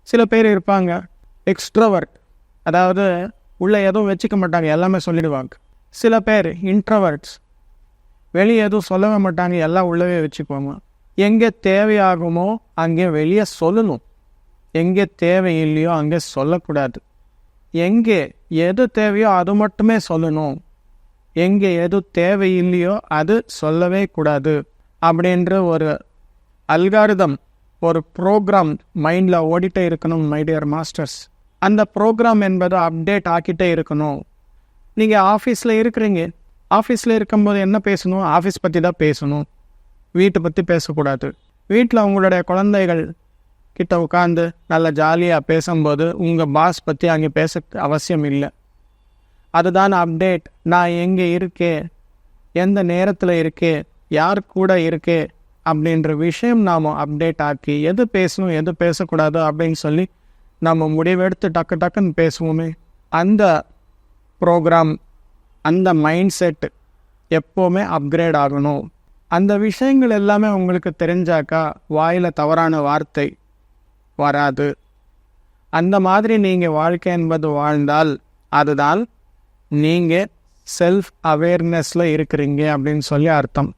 சில பேர் இருப்பாங்க எக்ஸ்ட்ரோவர்ட், அதாவது உள்ளே எதுவும் வச்சுக்க மாட்டாங்க, எல்லாமே சொல்லிடுவாங்க. சில பேர் இன்ட்ரோவர்ட்ஸ், வெளியே எதுவும் சொல்லவே மாட்டாங்க, எல்லாம் உள்ளவே வச்சுக்குவாங்க. எங்கே தேவையாகுமோ அங்கே வெளியே சொல்லணும், எங்கே தேவையில்லையோ அங்கே சொல்லக்கூடாது. எங்கே எது தேவையோ அது மட்டுமே சொல்லணும், எங்கே எது தேவையில்லையோ அது சொல்லவே கூடாது அப்படின்ற ஒரு அல்காரிதம், ஒரு ப்ரோக்ராம் மைண்டில் ஓடிட்டே இருக்கணும் மை டியர் மாஸ்டர்ஸ். அந்த ப்ரோக்ராம் என்பது அப்டேட் ஆக்கிட்டே இருக்கணும். நீங்கள் ஆஃபீஸில் இருக்கிறீங்க, ஆஃபீஸில் இருக்கும்போது என்ன பேசணும்? ஆஃபீஸ் பற்றி தான் பேசணும், வீட்டை பற்றி பேசக்கூடாது. வீட்டில் உங்களுடைய குழந்தைகள் கிட்ட உட்காந்து நல்லா ஜாலியாக பேசும்போது உங்கள் பாஸ் பற்றி அங்கே பேச அவசியம் இல்லை. அதுதான் அப்டேட். நான் எங்கே இருக்கேன், எந்த நேரத்தில் இருக்கேன், யார் கூட இருக்கே அப்படின்ற விஷயம் நாம் அப்டேட் ஆக்கி எது பேசணும் எது பேசக்கூடாது அப்படின்னு சொல்லி நம்ம முடிவெடுத்து டக்குன்னு பேசுவோமே. அந்த ப்ரோக்ராம், அந்த மைண்ட் செட் எப்போவுமே அப்கிரேட் ஆகணும். அந்த விஷயங்கள் எல்லாமே உங்களுக்கு தெரிஞ்சாக்கா வாயில் தவறான வார்த்தை வராது. அந்த மாதிரி நீங்கள் வாழ்க்கை என்பது வாழ்ந்தால் அதுதான் நீங்கள் செல்ஃப் அவேர்னஸில் இருக்கிறீங்க அப்படின்னு சொல்லி அர்த்தம்.